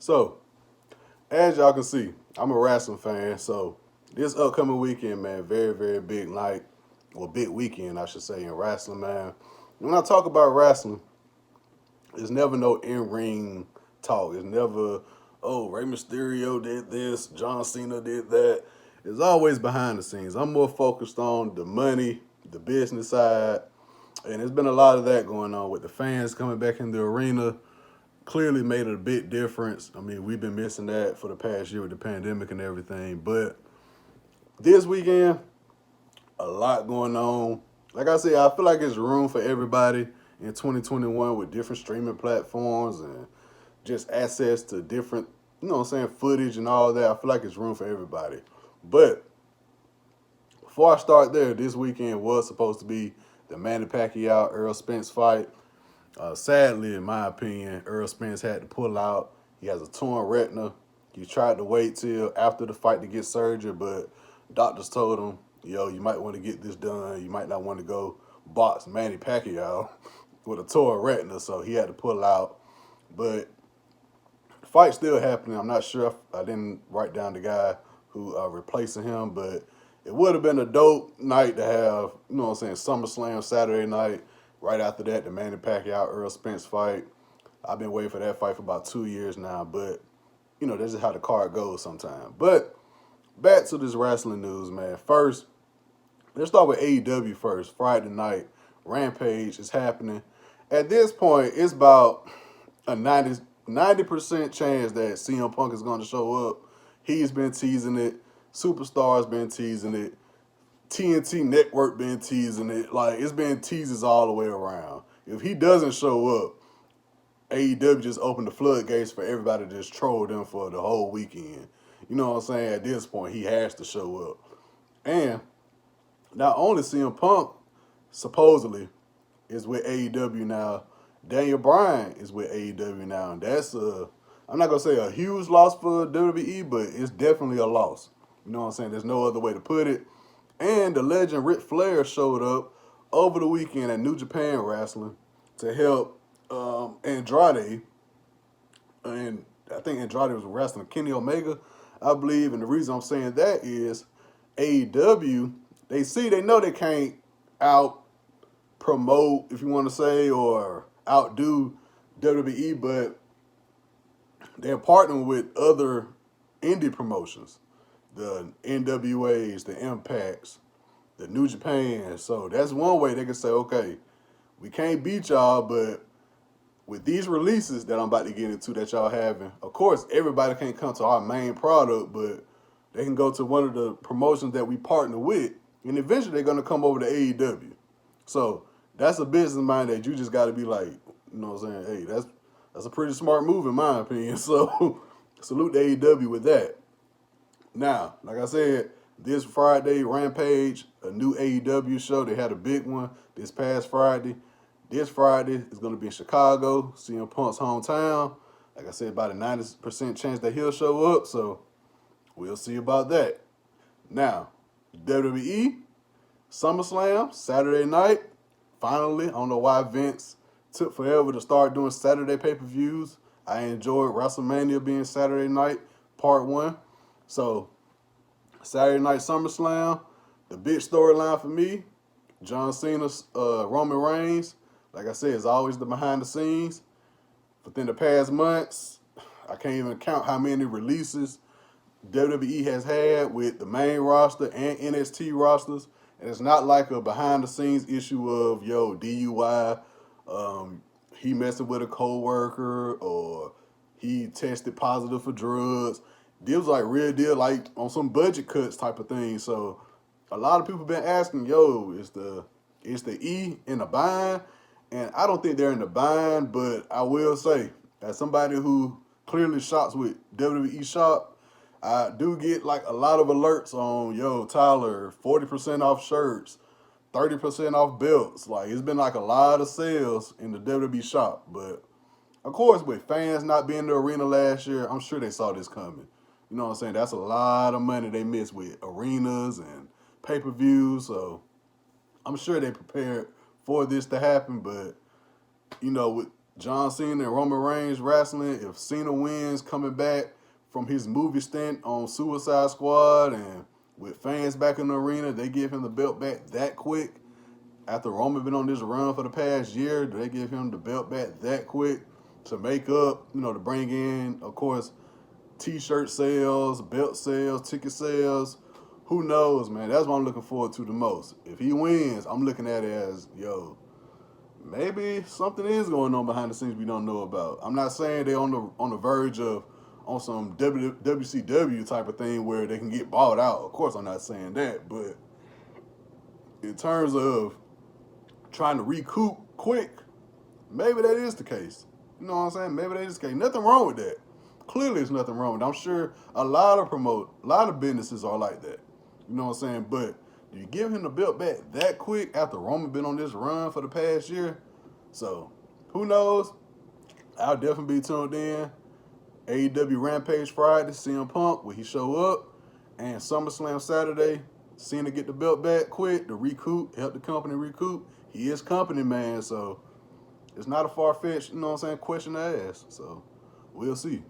So, as y'all can see, I'm a wrestling fan. So, this upcoming weekend, man, very, very big night, or big weekend, I should say, in wrestling, man. When I talk about wrestling, it's never no in ring talk. It's never, oh, Rey Mysterio did this, John Cena did that. It's always behind the scenes. I'm more focused on the money, the business side, and there's been a lot of that going on with the fans coming back in the arena. Clearly made a big difference. I mean, we've been missing that for the past year with the pandemic and everything. But this weekend, a lot going on. Like I said, I feel like it's room for everybody in 2021 with different streaming platforms and just access to different, footage and all that. I feel like it's room for everybody. But before I start there, this weekend was supposed to be the Manny Pacquiao Earl Spence fight. Sadly, in my opinion, Earl Spence had to pull out. He has a torn retina. He tried to wait till after the fight to get surgery, but doctors told him, yo, you might want to get this done. You might not want to go box Manny Pacquiao with a torn retina, so he had to pull out. But the fight's still happening. I'm not sure if I didn't write down the guy who replacing him, but it would have been a dope night to have, SummerSlam Saturday night. Right after that, the Manny Pacquiao Earl Spence fight. I've been waiting for that fight for about 2 years now, but that's just how the card goes sometimes. But back to this wrestling news, man. First, let's start with AEW first. Friday night, Rampage is happening. At this point, it's about a 90% chance that CM Punk is going to show up. He's been teasing it. Superstar's been teasing it. TNT Network been teasing it. Like, it's been teases all the way around. If he doesn't show up, AEW just opened the floodgates for everybody to just troll them for the whole weekend. You know what I'm saying? At this point, he has to show up. And not only CM Punk, supposedly, is with AEW now, Daniel Bryan is with AEW now. And that's I'm not going to say a huge loss for WWE, but it's definitely a loss. You know what I'm saying? There's no other way to put it. And the legend Ric Flair showed up over the weekend at New Japan Wrestling to help Andrade. And I think Andrade was wrestling Kenny Omega, I believe. And the reason I'm saying that is AEW, they know they can't out promote, if you want to say, or outdo WWE, but they're partnering with other indie promotions, the NWAs, the Impacts, the New Japan. So that's one way they can say, okay, we can't beat y'all, but with these releases that I'm about to get into that y'all having, of course, everybody can't come to our main product, but they can go to one of the promotions that we partner with, and eventually they're going to come over to AEW. So that's a business mind that you just got to be like, you know what I'm saying? Hey, that's a pretty smart move in my opinion. So salute to AEW with that. Now, like I said, this Friday, Rampage, a new AEW show. They had a big one this past Friday. This Friday is going to be in Chicago, CM Punk's hometown. Like I said, about a 90% chance that he'll show up, so we'll see about that. Now, WWE, SummerSlam, Saturday night. Finally, I don't know why Vince took forever to start doing Saturday pay-per-views. I enjoyed WrestleMania being Saturday night, part one. So, Saturday night SummerSlam, the big storyline for me, John Cena, Roman Reigns. Like I said, it's always the behind the scenes. Within the past months, I can't even count how many releases WWE has had with the main roster and NXT rosters. And it's not like a behind the scenes issue of, DUI, he messing with a coworker, or he tested positive for drugs. Deals like real deal, like on some budget cuts type of thing. So a lot of people been asking, is the E in a bind? And I don't think they're in a bind, but I will say, as somebody who clearly shops with WWE Shop, I do get like a lot of alerts on, Tyler, 40% off shirts, 30% off belts. Like, it's been like a lot of sales in the WWE Shop. But of course, with fans not being in the arena last year, I'm sure they saw this coming. You know what I'm saying? That's a lot of money they missed with arenas and pay-per-views. So I'm sure they prepared for this to happen. But, with John Cena and Roman Reigns wrestling. If Cena wins, coming back from his movie stint on Suicide Squad and with fans back in the arena, they give him the belt back that quick. After Roman been on this run for the past year, do they give him the belt back that quick to make up, to bring in, of course, T-shirt sales, belt sales, ticket sales? Who knows, man? That's what I'm looking forward to the most. If he wins, I'm looking at it as, maybe something is going on behind the scenes we don't know about. I'm not saying they're on the verge of on some WCW type of thing where they can get bought out. Of course, I'm not saying that, but in terms of trying to recoup quick, maybe that is the case. You know what I'm saying? Maybe that is the case. Nothing wrong with that. Clearly, there's nothing wrong with it. I'm sure a lot of businesses are like that. You know what I'm saying? But do you give him the belt back that quick after Roman been on this run for the past year? So, who knows? I'll definitely be tuned in. AEW Rampage Friday, CM Punk, will he show up? And SummerSlam Saturday, Cena get the belt back quick to recoup, help the company recoup. He is company man, so it's not a far-fetched, question to ask. So, we'll see.